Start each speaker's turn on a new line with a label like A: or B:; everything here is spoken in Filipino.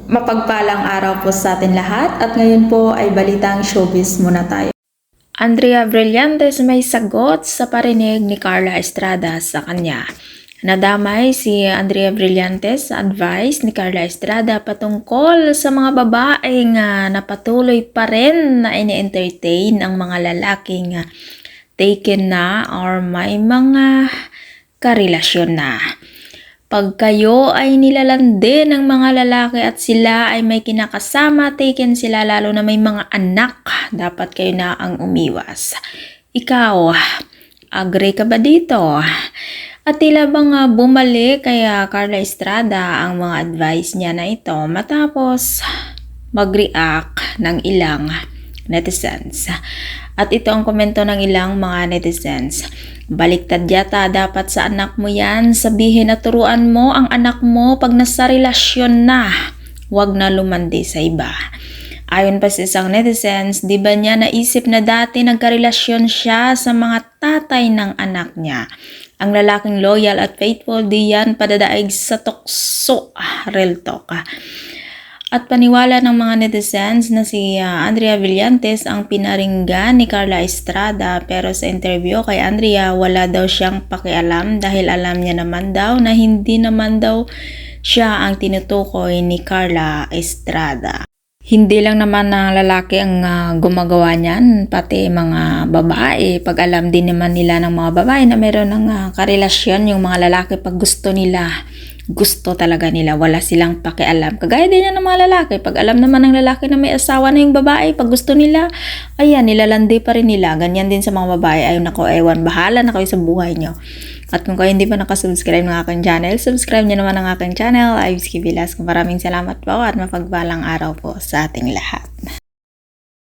A: Mapagpalang araw po sa atin lahat at ngayon po ay balitang showbiz muna tayo. Andrea Brillantes may sagot sa parinig ni Carla Estrada sa kanya. Nadamay si Andrea Brillantes sa advice ni Carla Estrada patungkol sa mga babaeng napatuloy pa rin na ini-entertain ang mga lalaking taken na or may mga karelasyon na. Pag kayo ay nilalandi ng mga lalaki at sila ay may kinakasama, taken sila lalo na may mga anak, dapat kayo na ang umiwas. Ikaw, agree ka ba dito? At tila bang bumalik kay Carla Estrada ang mga advice niya na ito matapos mag-react ng ilang netizens. At ito ang komento ng ilang mga netizens. Baliktad yata dapat sa anak mo yan. Sabihin at turuan mo ang anak mo pag nasa relasyon na. Huwag na lumandi sa iba. Ayon pa sa isang netizens, di ba niya naisip na dati nagkarelasyon siya sa mga tatay ng anak niya. Ang lalaking loyal at faithful, di yan padadaig sa tukso. Real talk. At paniwala ng mga netizens na si Andrea Brillantes ang pinaringgan ni Carla Estrada, pero sa interview kay Andrea wala daw siyang pakialam dahil alam niya naman daw na hindi naman daw siya ang tinutukoy ni Carla Estrada. Hindi lang naman na lalaki ang gumagawa niyan, pati mga babae. Pag alam din naman nila ng mga babae na meron ng karelasyon yung mga lalaki pag gusto nila. Gusto talaga nila, wala silang pakialam. Kagaya din yan ng mga lalaki. Pag alam naman ng lalaki na may asawa na yung babae, pag gusto nila, ayan, nilalandi pa rin nila. Ganyan din sa mga babae. Ayun ako, ewan, bahala na kayo sa buhay nyo. At kung kayo hindi pa nakasubscribe ng aking channel, subscribe nyo naman ang aking channel. Ives Kivilas. Maraming salamat po at mapagbalang araw po sa ating lahat.